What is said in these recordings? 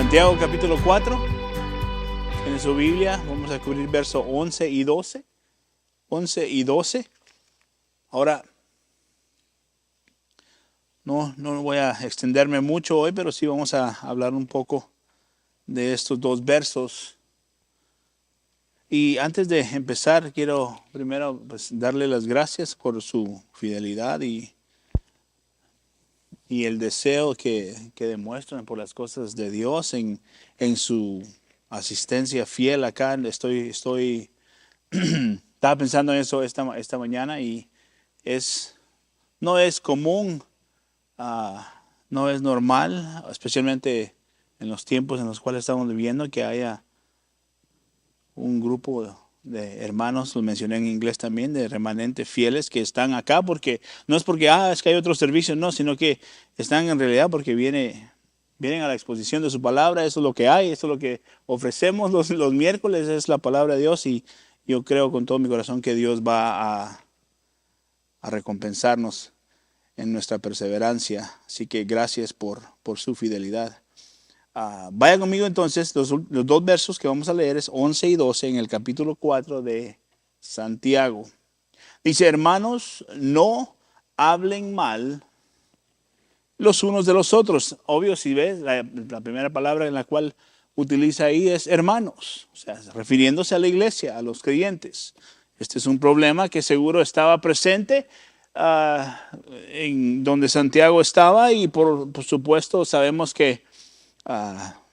Santiago capítulo 4, en su Biblia vamos a cubrir versos 11 y 12. 11 y 12. Ahora, no voy a extenderme mucho hoy, pero sí vamos a hablar un poco de estos dos versos. Y antes de empezar, quiero primero darle las gracias por su fidelidad y el deseo que demuestran por las cosas de Dios en su asistencia fiel acá. Estaba pensando en eso esta mañana y no es común, no es normal, especialmente en los tiempos en los cuales estamos viviendo, que haya un grupo de hermanos, lo mencioné en inglés también, de remanentes fieles que están acá, porque no es porque es que hay otro servicio, no, sino que están en realidad porque vienen a la exposición de su palabra. Eso es lo que hay, eso es lo que ofrecemos los miércoles, es la palabra de Dios, y yo creo con todo mi corazón que Dios va a recompensarnos en nuestra perseverancia. Así que gracias por su fidelidad. Vaya conmigo entonces, los dos versos que vamos a leer es 11 y 12 en el capítulo 4 de Santiago. Dice: hermanos, no hablen mal los unos de los otros. Obvio, si ves, la primera palabra en la cual utiliza ahí es hermanos, o sea, refiriéndose a la iglesia, a los creyentes. Este es un problema que seguro estaba presente en donde Santiago estaba, y por supuesto sabemos que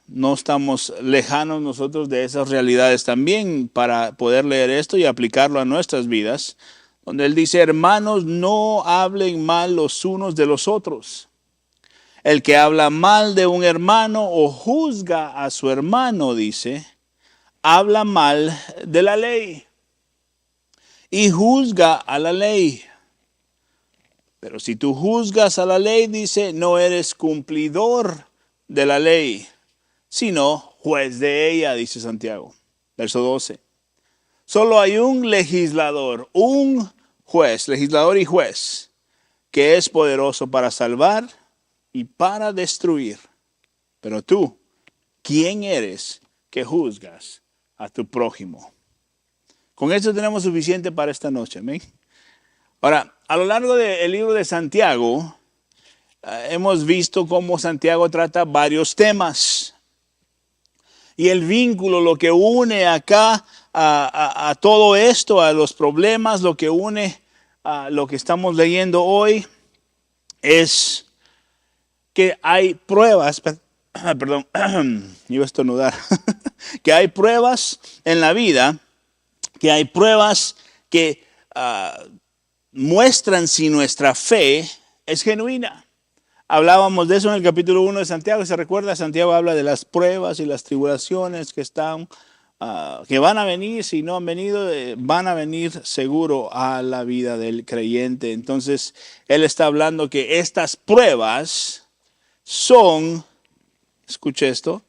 no estamos lejanos nosotros de esas realidades también para poder leer esto y aplicarlo a nuestras vidas, donde él dice: hermanos, no hablen mal los unos de los otros. El que habla mal de un hermano o juzga a su hermano, dice, habla mal de la ley y juzga a la ley. Pero si tú juzgas a la ley, dice, no eres cumplidor de la ley, sino juez de ella, dice Santiago. Verso 12. Solo hay un legislador, un juez, legislador y juez, que es poderoso para salvar y para destruir. Pero tú, ¿quién eres que juzgas a tu prójimo? Con esto tenemos suficiente para esta noche. ¿Amén? Ahora, a lo largo del libro de Santiago, hemos visto cómo Santiago trata varios temas. Y el vínculo, lo que une acá a todo esto, a los problemas, lo que une a lo que estamos leyendo hoy, es que hay pruebas, perdón, iba a estornudar, que hay pruebas en la vida, que hay pruebas que muestran si nuestra fe es genuina. Hablábamos de eso en el capítulo 1 de Santiago. ¿Se recuerda? Santiago habla de las pruebas y las tribulaciones que van a venir. Si no han venido, van a venir seguro a la vida del creyente. Entonces, él está hablando que estas pruebas son, escuche esto,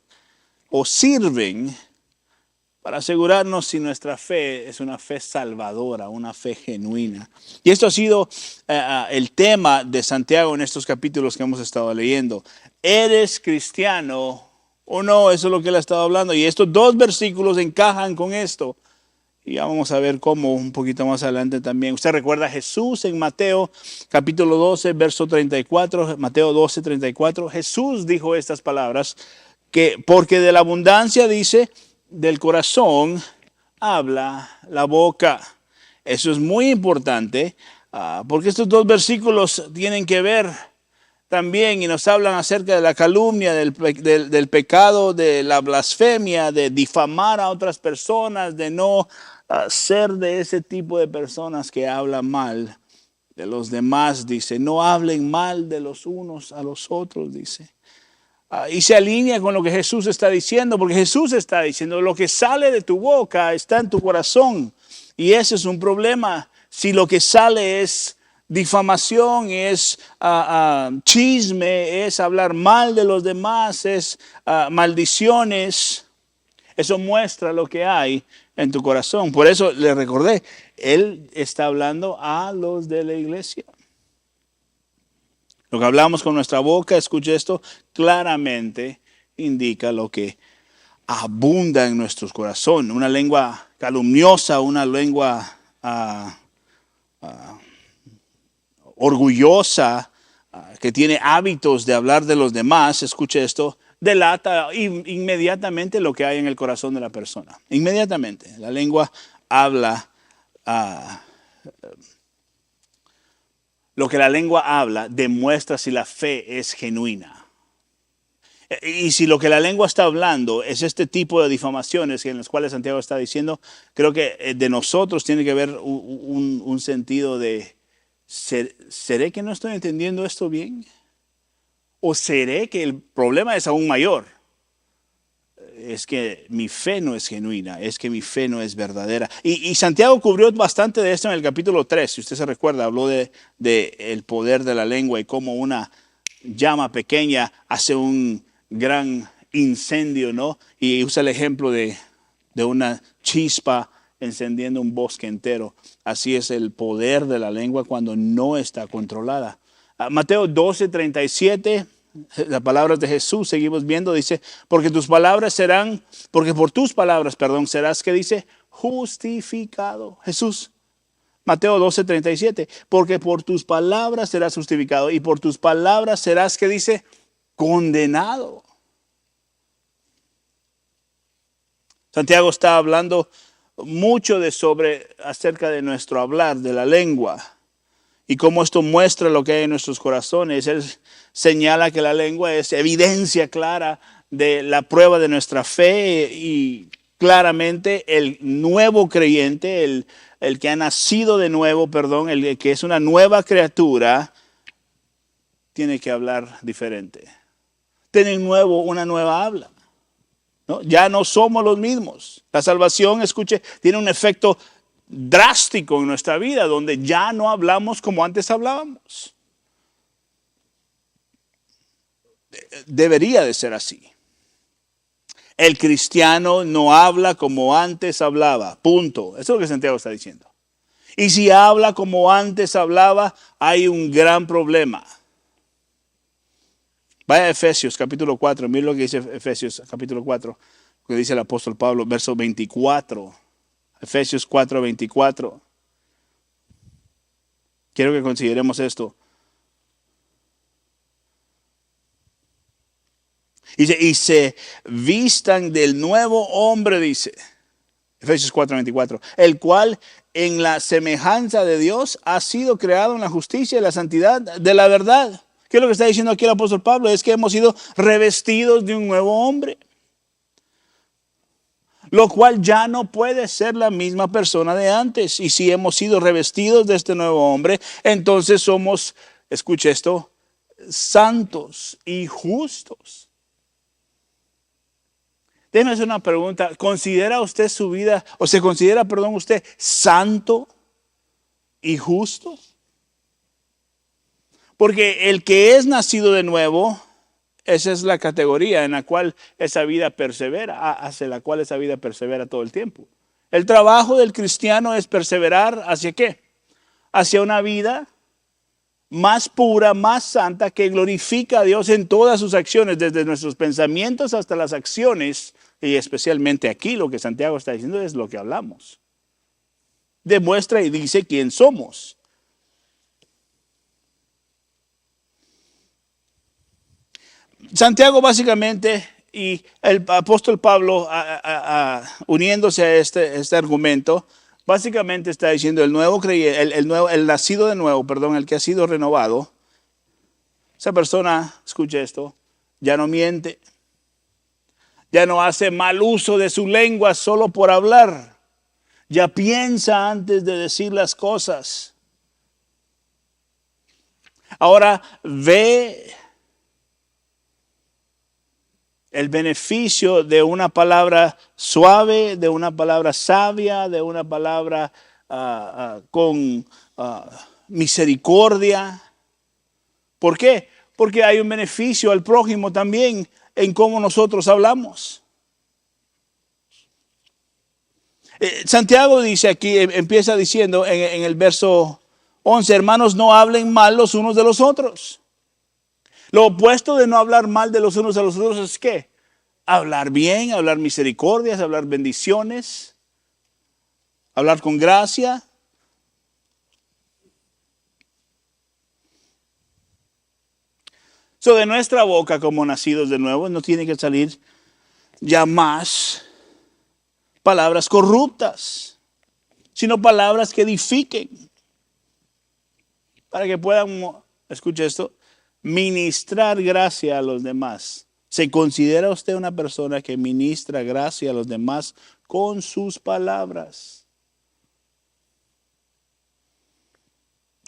o sirven para asegurarnos si nuestra fe es una fe salvadora, una fe genuina. Y esto ha sido el tema de Santiago en estos capítulos que hemos estado leyendo. ¿Eres cristiano o no? Eso es lo que él ha estado hablando. Y estos dos versículos encajan con esto. Y ya vamos a ver cómo un poquito más adelante también. Usted recuerda a Jesús en Mateo capítulo 12, verso 34. Mateo 12, 34. Jesús dijo estas palabras, que porque de la abundancia, dice, del corazón habla la boca. Eso es muy importante, porque estos dos versículos tienen que ver también y nos hablan acerca de la calumnia, del pecado, de la blasfemia, de difamar a otras personas, de no ser de ese tipo de personas que hablan mal de los demás. Dice, no hablen mal de los unos a los otros, dice. Y se alinea con lo que Jesús está diciendo, porque Jesús está diciendo, lo que sale de tu boca está en tu corazón. Y ese es un problema. Si lo que sale es difamación, es chisme, es hablar mal de los demás, es maldiciones, eso muestra lo que hay en tu corazón. Por eso le recordé, él está hablando a los de la iglesia. Lo que hablamos con nuestra boca, escuche esto, claramente indica lo que abunda en nuestros corazones. Una lengua calumniosa, una lengua orgullosa, que tiene hábitos de hablar de los demás, escuche esto, delata inmediatamente lo que hay en el corazón de la persona. Inmediatamente. La lengua habla, lo que la lengua habla demuestra si la fe es genuina. Y si lo que la lengua está hablando es este tipo de difamaciones en las cuales Santiago está diciendo, creo que de nosotros tiene que haber un sentido de, ¿seré que no estoy entendiendo esto bien? ¿O seré que el problema es aún mayor? Es que mi fe no es genuina, es que mi fe no es verdadera. Y Santiago cubrió bastante de esto en el capítulo 3, si usted se recuerda, habló de el poder de la lengua y cómo una llama pequeña hace un gran incendio, ¿no? Y usa el ejemplo de una chispa encendiendo un bosque entero. Así es el poder de la lengua cuando no está controlada. Mateo 12:37, las palabras de Jesús, seguimos viendo, dice, porque por tus palabras, serás, ¿qué dice? Justificado. Jesús, Mateo 12:37, porque por tus palabras serás justificado y por tus palabras serás, ¿qué dice? Condenado. Santiago está hablando mucho acerca de nuestro hablar, de la lengua, y cómo esto muestra lo que hay en nuestros corazones. Él señala que la lengua es evidencia clara de la prueba de nuestra fe, y claramente el nuevo creyente, el que ha nacido de nuevo, el que es una nueva criatura, tiene que hablar diferente. Tiene una nueva habla, ¿no? Ya no somos los mismos. La salvación, escuche, tiene un efecto drástico en nuestra vida, donde ya no hablamos como antes hablábamos. Debería de ser así. El cristiano no habla como antes hablaba, punto. Eso es lo que Santiago está diciendo. Y si habla como antes hablaba, hay un gran problema. Vaya a Efesios capítulo 4, mire lo que dice Efesios capítulo 4, lo que dice el apóstol Pablo, verso 24. Efesios 4:24. Quiero que consideremos esto. Y se vistan del nuevo hombre, dice Efesios 4:24, el cual en la semejanza de Dios ha sido creado en la justicia y la santidad de la verdad. ¿Qué es lo que está diciendo aquí el apóstol Pablo? Es que hemos sido revestidos de un nuevo hombre, lo cual ya no puede ser la misma persona de antes. Y si hemos sido revestidos de este nuevo hombre, entonces somos, escuche esto, santos y justos. Déjeme hacer una pregunta. ¿Considera usted su vida, o se considera, usted santo y justo? Porque el que es nacido de nuevo, esa es la categoría en la cual esa vida persevera, hacia la cual esa vida persevera todo el tiempo. El trabajo del cristiano es perseverar ¿hacia qué? Hacia una vida más pura, más santa, que glorifica a Dios en todas sus acciones, desde nuestros pensamientos hasta las acciones, y especialmente aquí lo que Santiago está diciendo es lo que hablamos. Demuestra y dice quién somos. Santiago básicamente, y el apóstol Pablo uniéndose a este argumento, básicamente está diciendo el nuevo creyente, el nacido de nuevo, el que ha sido renovado, esa persona, escuche esto, ya no miente, ya no hace mal uso de su lengua solo por hablar, ya piensa antes de decir las cosas. Ahora ve el beneficio de una palabra suave, de una palabra sabia, de una palabra con misericordia. ¿Por qué? Porque hay un beneficio al prójimo también en cómo nosotros hablamos. Santiago dice aquí, empieza diciendo en el verso 11, hermanos, no hablen mal los unos de los otros. Lo opuesto de no hablar mal de los unos a los otros es ¿qué? hablar bien, hablar misericordias, hablar bendiciones, hablar con gracia. De nuestra boca como nacidos de nuevo no tiene que salir ya más palabras corruptas, sino palabras que edifiquen, para que puedan, escuche esto, ministrar gracia a los demás. ¿Se considera usted una persona que ministra gracia a los demás con sus palabras?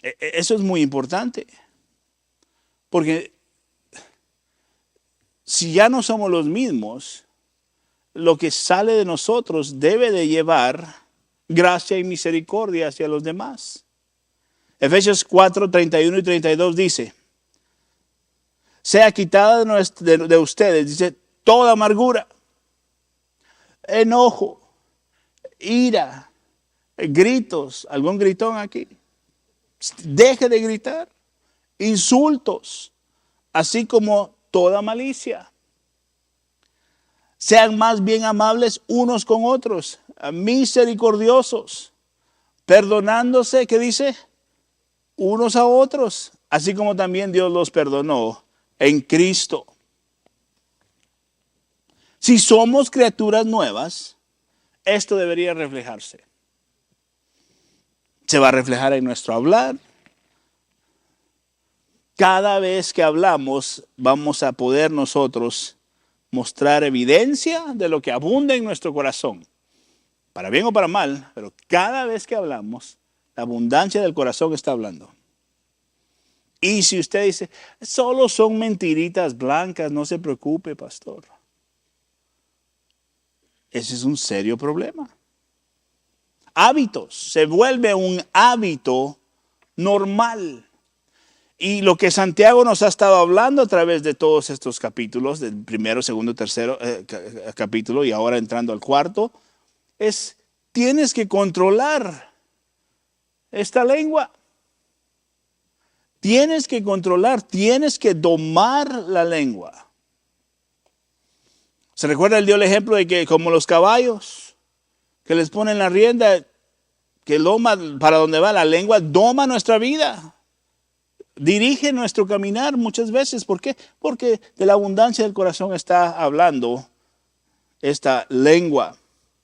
Eso es muy importante, porque si ya no somos los mismos, lo que sale de nosotros debe de llevar gracia y misericordia hacia los demás. Efesios 4, 31 y 32 dice, sea quitada de ustedes, dice, toda amargura, enojo, ira, gritos, ¿algún gritón aquí? Deje de gritar, insultos, así como toda malicia. Sean más bien amables unos con otros, misericordiosos, perdonándose, ¿qué dice? Unos a otros, así como también Dios los perdonó en Cristo. Si somos criaturas nuevas, esto debería reflejarse. Se va a reflejar en nuestro hablar. Cada vez que hablamos, vamos a poder nosotros mostrar evidencia de lo que abunda en nuestro corazón, para bien o para mal, pero cada vez que hablamos, la abundancia del corazón está hablando. Y si usted dice, solo son mentiritas blancas, no se preocupe, pastor. Ese es un serio problema. Hábitos, se vuelve un hábito normal. Y lo que Santiago nos ha estado hablando a través de todos estos capítulos, del primero, segundo, tercero capítulo y ahora entrando al cuarto, es tienes que controlar esta lengua. Tienes que controlar, tienes que domar la lengua. ¿Se recuerda? Él dio el ejemplo de que como los caballos, que les ponen la rienda, que doma para donde va la lengua, doma nuestra vida. Dirige nuestro caminar muchas veces. ¿Por qué? Porque de la abundancia del corazón está hablando esta lengua.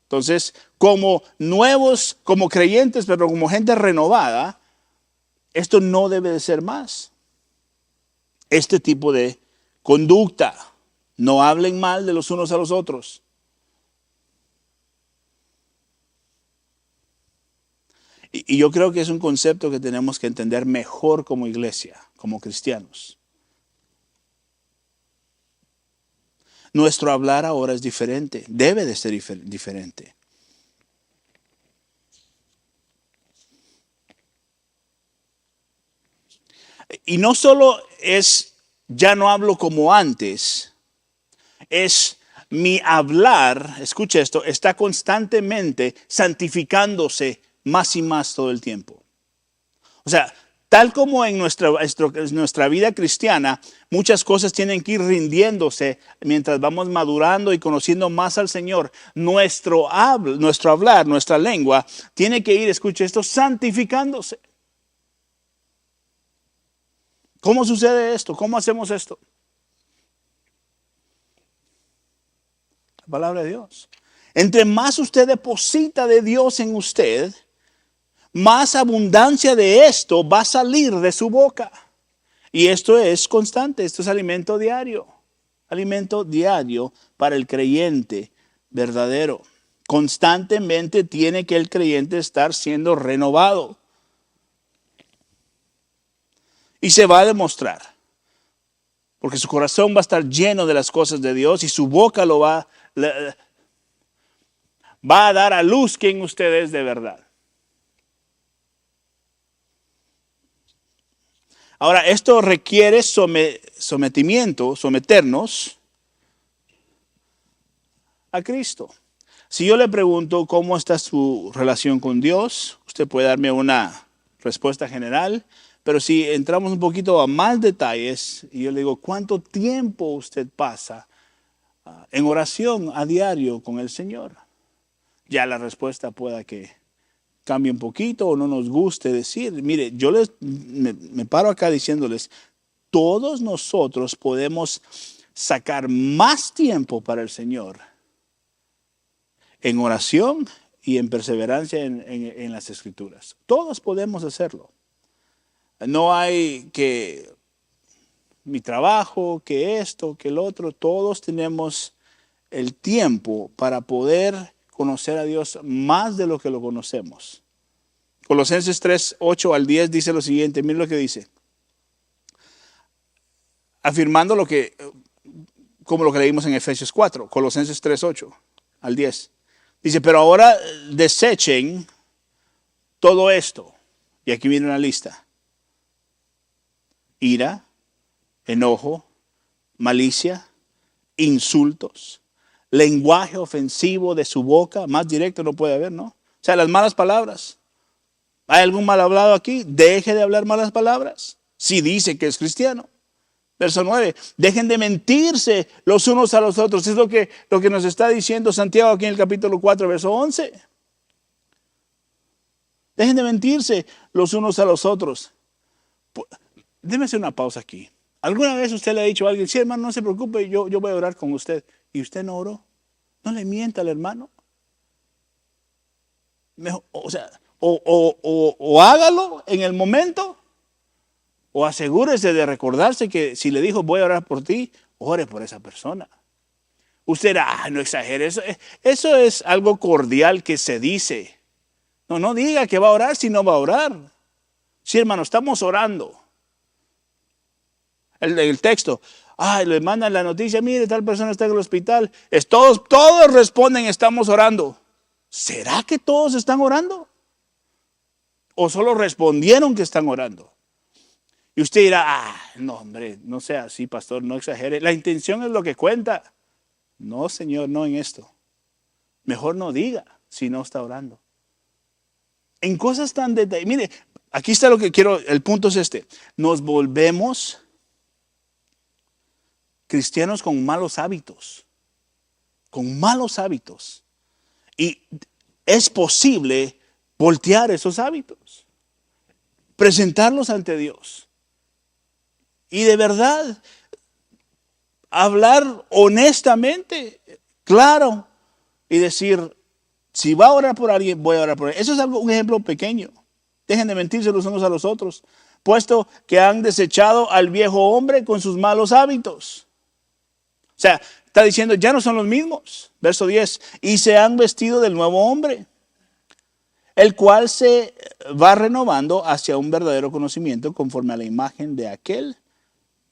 Entonces, como nuevos, como creyentes, pero como gente renovada, esto no debe de ser más. Este tipo de conducta. No hablen mal de los unos a los otros. Y yo creo que es un concepto que tenemos que entender mejor como iglesia, como cristianos. Nuestro hablar ahora es diferente, debe de ser diferente. Y no solo es, ya no hablo como antes, es mi hablar, escucha esto, está constantemente santificándose más y más todo el tiempo. O sea, tal como en nuestra vida cristiana, muchas cosas tienen que ir rindiéndose mientras vamos madurando y conociendo más al Señor. Nuestro hablar, nuestra lengua, tiene que ir, escuche esto, santificándose. ¿Cómo sucede esto? ¿Cómo hacemos esto? La palabra de Dios. Entre más usted deposita de Dios en usted, más abundancia de esto va a salir de su boca. Y esto es constante, esto es alimento diario. Alimento diario para el creyente verdadero. Constantemente tiene que el creyente estar siendo renovado. Y se va a demostrar. Porque su corazón va a estar lleno de las cosas de Dios y su boca va a dar a luz quién usted es de verdad. Ahora, esto requiere sometimiento, someternos a Cristo. Si yo le pregunto cómo está su relación con Dios, usted puede darme una respuesta general, pero si entramos un poquito a más detalles y yo le digo, ¿cuánto tiempo usted pasa en oración a diario con el Señor. Ya la respuesta pueda que cambie un poquito o no nos guste decir. Mire, yo me paro acá diciéndoles, todos nosotros podemos sacar más tiempo para el Señor en oración y en perseverancia en las Escrituras. Todos podemos hacerlo. No hay que mi trabajo, que esto, que el otro. Todos tenemos el tiempo para poder conocer a Dios más de lo que lo conocemos. Colosenses 3, 8 al 10 dice lo siguiente, miren lo que dice. Afirmando como lo que leímos en Efesios 4, Colosenses 3, 8 al 10. Dice, pero ahora desechen todo esto. Y aquí viene una lista. Ira, enojo, malicia, insultos, lenguaje ofensivo de su boca, más directo no puede haber, ¿no? O sea, las malas palabras. ¿Hay algún mal hablado aquí? Deje de hablar malas palabras. Si dice que es cristiano. Verso 9, dejen de mentirse los unos a los otros. Es lo que nos está diciendo Santiago aquí en el capítulo 4, verso 11. Dejen de mentirse los unos a los otros. Déjeme hacer una pausa aquí. ¿Alguna vez usted le ha dicho a alguien, sí, hermano, no se preocupe, yo voy a orar con usted? ¿Y usted no oró? No le mienta al hermano. O sea, o hágalo en el momento, o asegúrese de recordarse que si le dijo voy a orar por ti, ore por esa persona. Usted dirá, no exagere, eso es algo cordial que se dice. No diga que va a orar si no va a orar. Sí, hermano, estamos orando. El texto, le mandan la noticia, mire, tal persona está en el hospital. Todos responden, estamos orando. ¿Será que todos están orando? ¿O solo respondieron que están orando? Y usted dirá, no hombre, no sea así, pastor, no exagere. La intención es lo que cuenta. No, Señor, no en esto. Mejor no diga si no está orando. En cosas tan detalladas. Mire, aquí está lo que quiero, el punto es este. Nos volvemos cristianos con malos hábitos. Con malos hábitos. Y es posible voltear esos hábitos. Presentarlos ante Dios. Y de verdad, hablar honestamente, claro, y decir, si va a orar por alguien, voy a orar por él. Eso es un ejemplo pequeño. Dejen de mentirse los unos a los otros, puesto que han desechado al viejo hombre con sus malos hábitos. O sea, está diciendo, ya no son los mismos. Verso 10, y se han vestido del nuevo hombre, el cual se va renovando hacia un verdadero conocimiento conforme a la imagen de aquel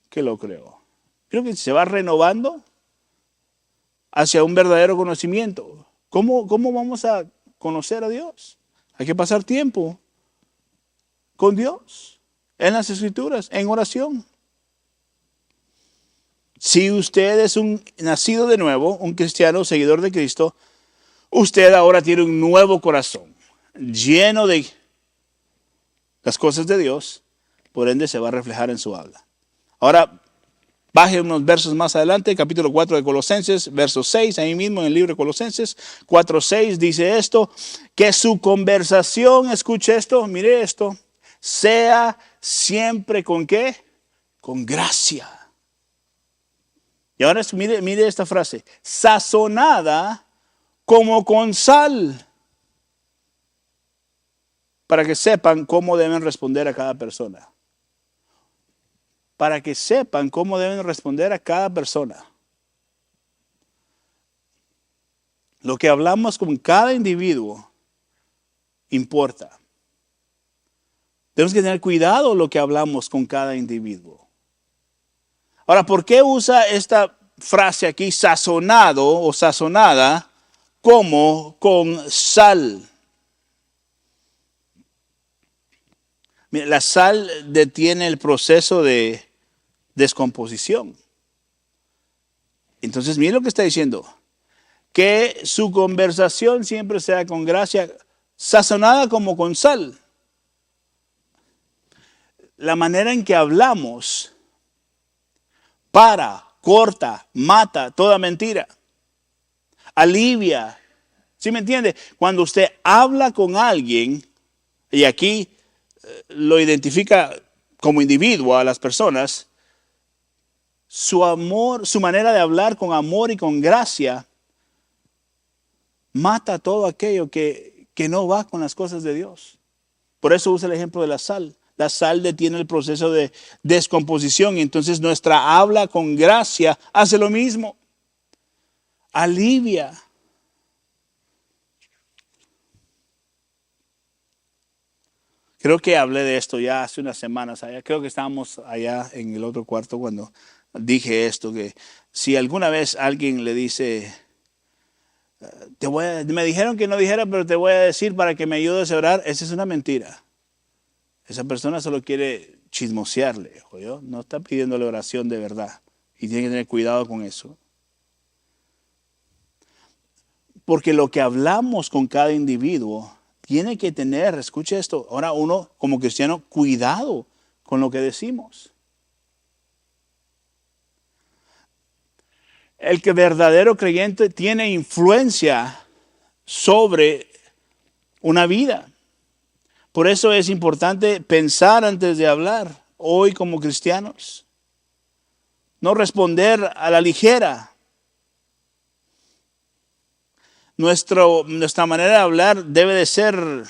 que lo creó. Creo que se va renovando hacia un verdadero conocimiento. ¿Cómo vamos a conocer a Dios? Hay que pasar tiempo con Dios, en las Escrituras, en oración. Si usted es un nacido de nuevo, un cristiano, seguidor de Cristo, usted ahora tiene un nuevo corazón, lleno de las cosas de Dios, por ende se va a reflejar en su habla. Ahora, baje unos versos más adelante, capítulo 4 de Colosenses, verso 6, ahí mismo en el libro de Colosenses, 4:6 dice esto, que su conversación, escuche esto, mire esto, sea siempre ¿con qué? Con gracia. Y ahora mire esta frase, sazonada como con sal, para que sepan cómo deben responder a cada persona. Para que sepan cómo deben responder a cada persona. Lo que hablamos con cada individuo importa. Tenemos que tener cuidado lo que hablamos con cada individuo. Ahora, ¿por qué usa esta frase aquí, sazonado o sazonada, como con sal? Mira, la sal detiene el proceso de descomposición. Entonces, miren lo que está diciendo. Que su conversación siempre sea con gracia, sazonada como con sal. La manera en que hablamos para corta, mata toda mentira, alivia. ¿Sí me entiende? Cuando usted habla con alguien, y aquí lo identifica como individuo a las personas, su amor, su manera de hablar con amor y con gracia, mata todo aquello que no va con las cosas de Dios. Por eso usa el ejemplo de la sal. La sal detiene el proceso de descomposición y entonces nuestra habla con gracia hace lo mismo. Alivia. Creo que hablé de esto ya hace unas semanas. Creo que estábamos allá en el otro cuarto cuando dije esto, que si alguna vez alguien le dice, me dijeron que no dijera, pero te voy a decir para que me ayudes a orar, esa es una mentira. Esa persona solo quiere chismosearle, ¿oyó? No está pidiéndole oración de verdad. Y tiene que tener cuidado con eso. Porque lo que hablamos con cada individuo tiene que tener, escuche esto, ahora uno como cristiano, cuidado con lo que decimos. El que verdadero creyente tiene influencia sobre una vida. Por eso es importante pensar antes de hablar hoy como cristianos. No responder a la ligera. Nuestra manera de hablar debe de ser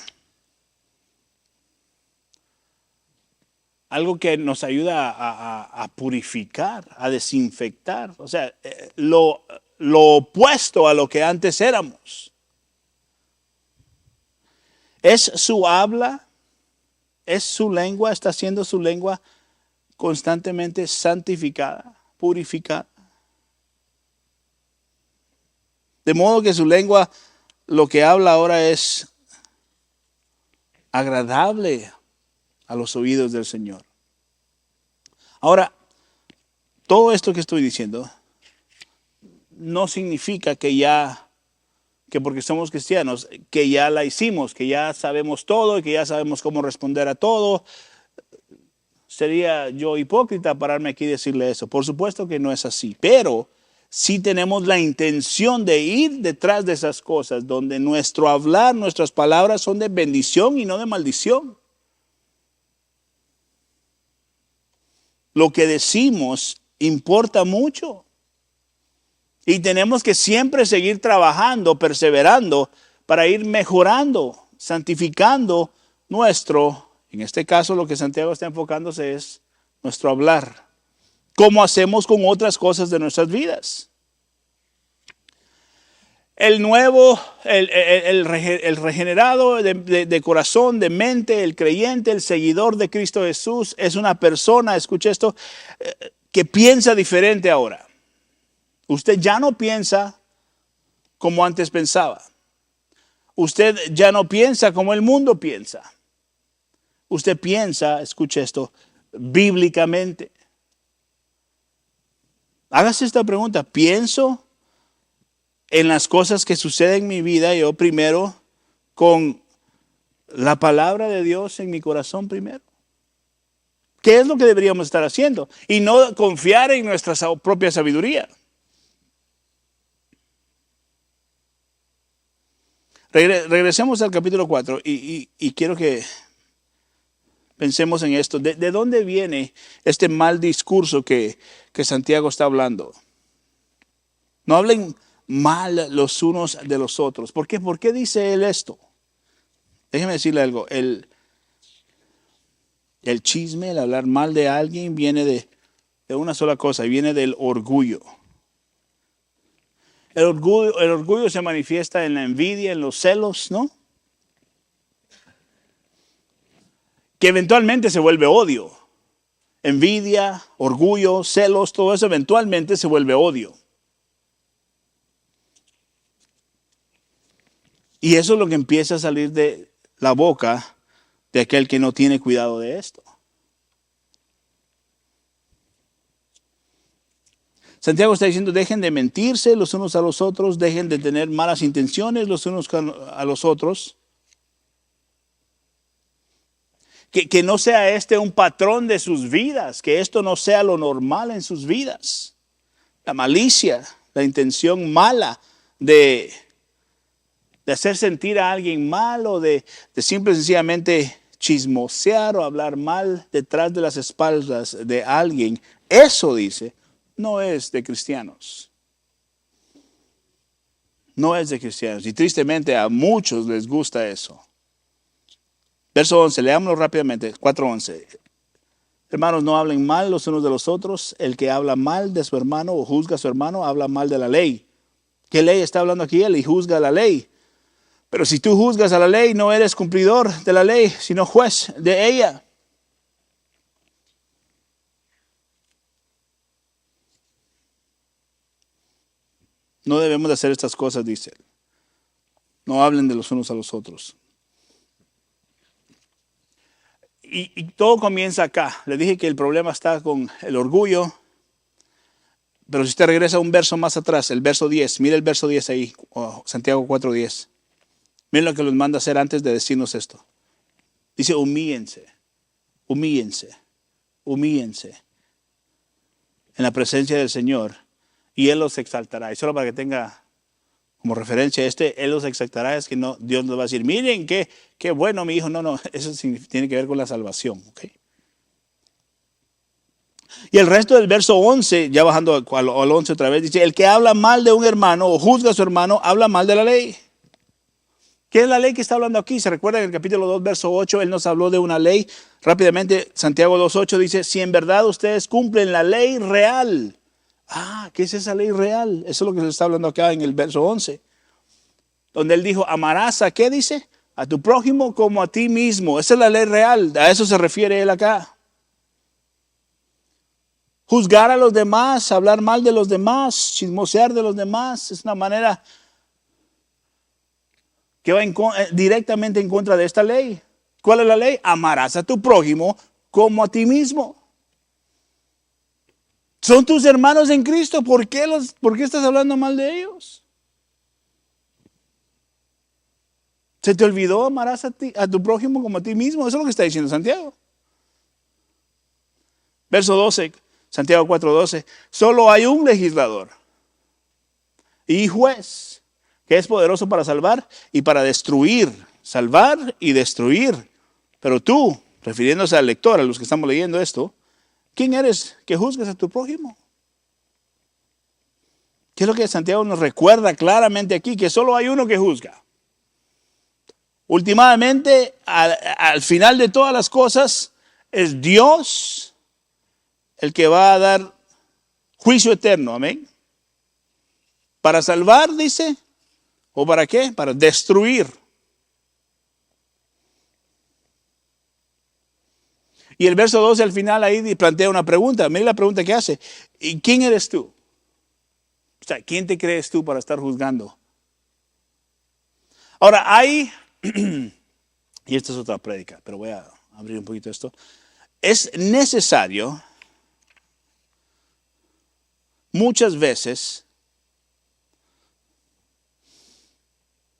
algo que nos ayuda a purificar, a desinfectar. O sea, lo opuesto a lo que antes éramos. ¿Es su habla? ¿Es su lengua? ¿Está siendo su lengua constantemente santificada, purificada? De modo que su lengua, lo que habla ahora es agradable a los oídos del Señor. Ahora, todo esto que estoy diciendo no significa que porque somos cristianos, que ya la hicimos, que ya sabemos todo y que ya sabemos cómo responder a todo. Sería yo hipócrita pararme aquí y decirle eso. Por supuesto que no es así, pero sí tenemos la intención de ir detrás de esas cosas, donde nuestro hablar, nuestras palabras son de bendición y no de maldición. Lo que decimos importa mucho. Y tenemos que siempre seguir trabajando, perseverando, para ir mejorando, santificando en este caso lo que Santiago está enfocándose es nuestro hablar. ¿Cómo hacemos con otras cosas de nuestras vidas? El nuevo, el regenerado de corazón, de mente, el creyente, el seguidor de Cristo Jesús, es una persona, escuche esto, que piensa diferente ahora. Usted ya no piensa como antes pensaba. Usted ya no piensa como el mundo piensa. Usted piensa, escuche esto, bíblicamente. Hágase esta pregunta. ¿Pienso en las cosas que suceden en mi vida yo primero con la palabra de Dios en mi corazón primero? ¿Qué es lo que deberíamos estar haciendo? Y no confiar en nuestra propia sabiduría. Regresemos al capítulo 4 y quiero que pensemos en esto. ¿De dónde viene este mal discurso que Santiago está hablando? No hablen mal los unos de los otros. ¿Por qué? ¿Por qué dice él esto? Déjeme decirle algo. El chisme, el hablar mal de alguien viene de una sola cosa, viene del orgullo. El orgullo se manifiesta en la envidia, en los celos, ¿no? Que eventualmente se vuelve odio. Envidia, orgullo, celos, todo eso eventualmente se vuelve odio. Y eso es lo que empieza a salir de la boca de aquel que no tiene cuidado de esto. Santiago está diciendo, dejen de mentirse los unos a los otros, dejen de tener malas intenciones los unos a los otros. Que no sea este un patrón de sus vidas, que esto no sea lo normal en sus vidas. la malicia, la intención mala de hacer sentir a alguien mal o de simple y sencillamente chismosear o hablar mal detrás de las espaldas de alguien. Eso, dice, no es de cristianos. No es de cristianos. Y tristemente a muchos les gusta eso. Verso 11, leámoslo rápidamente, 4:11. Hermanos, no hablen mal los unos de los otros. El que habla mal de su hermano o juzga a su hermano, habla mal de la ley. ¿Qué ley está hablando aquí él? Y juzga la ley. Pero si tú juzgas a la ley, no eres cumplidor de la ley, sino juez de ella. No debemos de hacer estas cosas, dice él. No hablen de los unos a los otros. Y todo comienza acá. Le dije que el problema está con el orgullo. Pero si usted regresa un verso más atrás, el verso 10, mire el verso 10 ahí, Santiago 4:10. Miren lo que los manda a hacer antes de decirnos esto. Dice, humíllense, humíllense, humíllense en la presencia del Señor y Él los exaltará. Y solo para que tenga como referencia Él los exaltará, es que no, Dios nos va a decir, miren qué bueno mi hijo. No, eso tiene que ver con la salvación. ¿Okay? Y el resto del verso 11, ya bajando al 11 otra vez, dice, el que habla mal de un hermano o juzga a su hermano, habla mal de la ley. ¿Qué es la ley que está hablando aquí? Se recuerda en el capítulo 2, verso 8, él nos habló de una ley. Rápidamente, Santiago 2:8 dice, si en verdad ustedes cumplen la ley real. ¿Qué es esa ley real? Eso es lo que se está hablando acá en el verso 11. Donde él dijo, amarás a, ¿qué dice? A tu prójimo como a ti mismo. Esa es la ley real. A eso se refiere él acá. Juzgar a los demás, hablar mal de los demás, chismosear de los demás, es una manera que va directamente en contra de esta ley. ¿Cuál es la ley? Amarás a tu prójimo como a ti mismo. Son tus hermanos en Cristo. ¿Por qué estás hablando mal de ellos? ¿Se te olvidó amarás a tu prójimo como a ti mismo? Eso es lo que está diciendo Santiago. Verso 12, Santiago 4:12. Solo hay un legislador y juez que es poderoso para salvar y para destruir. Salvar y destruir. Pero tú, refiriéndose al lector, a los que estamos leyendo esto, ¿quién eres que juzgues a tu prójimo? ¿Qué es lo que Santiago nos recuerda claramente aquí? Que solo hay uno que juzga. Últimamente, al final de todas las cosas, es Dios el que va a dar juicio eterno. Amén. Para salvar, dice, ¿o para qué? Para destruir. Y el verso 12 al final ahí plantea una pregunta. Mira la pregunta que hace. ¿Y quién eres tú? O sea, ¿quién te crees tú para estar juzgando? Ahora, hay, y esta es otra prédica, pero voy a abrir un poquito esto. Es necesario muchas veces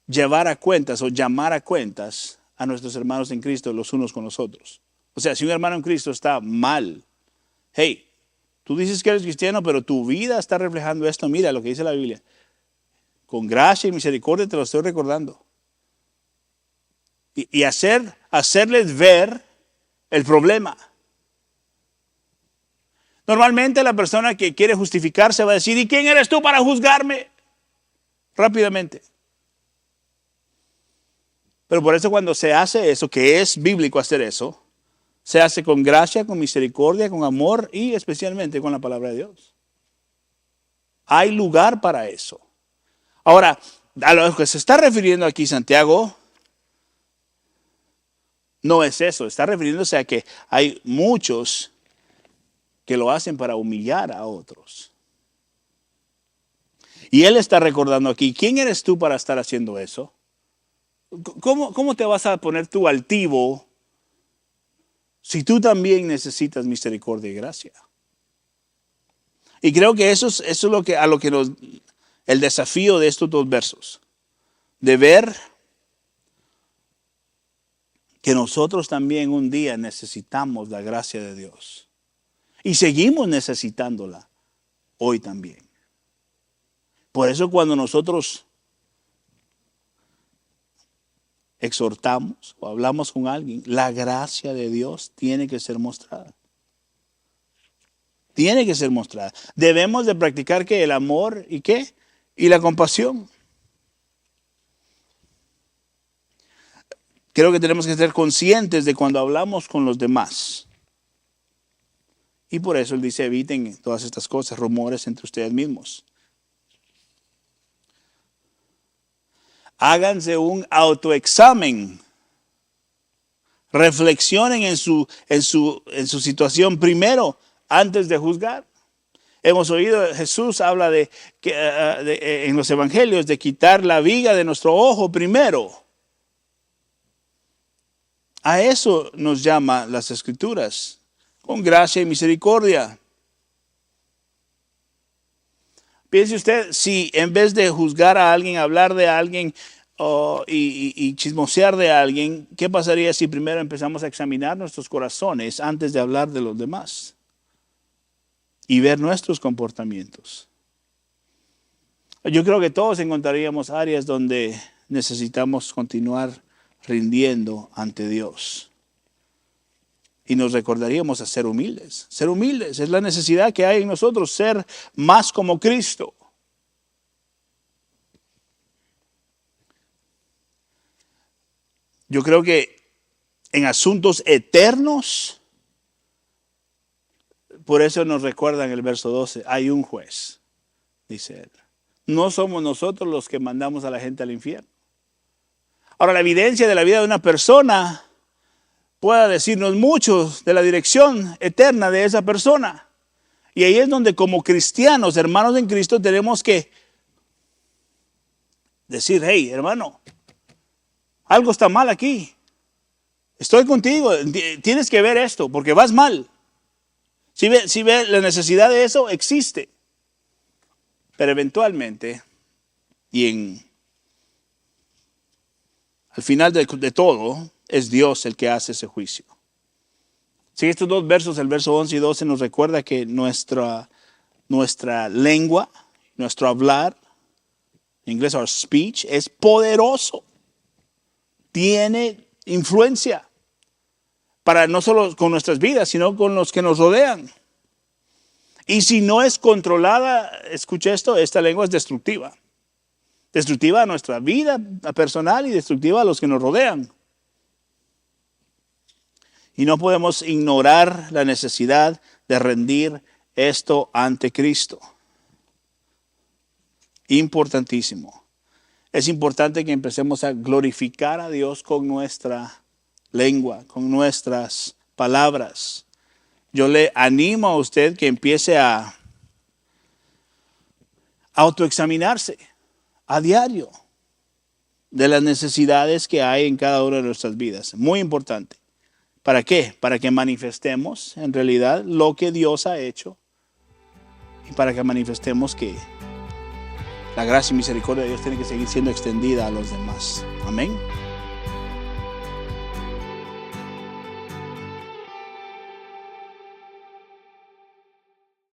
llevar a cuentas o llamar a cuentas a nuestros hermanos en Cristo los unos con los otros. O sea, si un hermano en Cristo está mal, hey, tú dices que eres cristiano, pero tu vida está reflejando esto. Mira lo que dice la Biblia. Con gracia y misericordia te lo estoy recordando. Y hacerles ver el problema. Normalmente la persona que quiere justificarse va a decir, ¿y quién eres tú para juzgarme? Rápidamente. Pero por eso cuando se hace eso, que es bíblico hacer eso, se hace con gracia, con misericordia, con amor y especialmente con la palabra de Dios. Hay lugar para eso. Ahora, a lo que se está refiriendo aquí Santiago, no es eso. Está refiriéndose a que hay muchos que lo hacen para humillar a otros. Y él está recordando aquí, ¿quién eres tú para estar haciendo eso? ¿Cómo te vas a poner tú altivo si tú también necesitas misericordia y gracia? Y creo que eso es lo que el desafío de estos dos versos. De ver que nosotros también un día necesitamos la gracia de Dios. Y seguimos necesitándola hoy también. Por eso cuando nosotros exhortamos o hablamos con alguien, la gracia de Dios tiene que ser mostrada. Tiene que ser mostrada. Debemos de practicar ¿qué? El amor y ¿qué? Y la compasión. Creo que tenemos que ser conscientes de cuando hablamos con los demás. Y por eso él dice, eviten todas estas cosas, rumores entre ustedes mismos. Háganse un autoexamen. Reflexionen en su situación primero, antes de juzgar. Hemos oído, Jesús habla en los evangelios de quitar la viga de nuestro ojo primero. A eso nos llama las Escrituras, con gracia y misericordia. Piense usted, si en vez de juzgar a alguien, hablar de alguien y chismosear de alguien, ¿qué pasaría si primero empezamos a examinar nuestros corazones antes de hablar de los demás? Y ver nuestros comportamientos. Yo creo que todos encontraríamos áreas donde necesitamos continuar rindiendo ante Dios. Y nos recordaríamos a ser humildes. Ser humildes es la necesidad que hay en nosotros, ser más como Cristo. Yo creo que en asuntos eternos, por eso nos recuerda en el verso 12, hay un juez, dice él. No somos nosotros los que mandamos a la gente al infierno. Ahora, la evidencia de la vida de una persona pueda decirnos mucho de la dirección eterna de esa persona. Y ahí es donde como cristianos, hermanos en Cristo, tenemos que decir, hey, hermano, algo está mal aquí. Estoy contigo, tienes que ver esto, porque vas mal. Si ve la necesidad de eso, existe. Pero eventualmente, al final de todo, es Dios el que hace ese juicio. Si estos dos versos, el verso 11 y 12, nos recuerda que nuestra lengua, nuestro hablar, en inglés our speech, es poderoso. Tiene influencia. Para no solo con nuestras vidas, sino con los que nos rodean. Y si no es controlada, escuche esto, esta lengua es destructiva. Destructiva a nuestra vida personal y destructiva a los que nos rodean. Y no podemos ignorar la necesidad de rendir esto ante Cristo. Importantísimo. Es importante que empecemos a glorificar a Dios con nuestra lengua, con nuestras palabras. Yo le animo a usted que empiece a autoexaminarse a diario de las necesidades que hay en cada una de nuestras vidas. Muy importante. ¿Para qué? Para que manifestemos en realidad lo que Dios ha hecho y para que manifestemos que la gracia y misericordia de Dios tiene que seguir siendo extendida a los demás. Amén.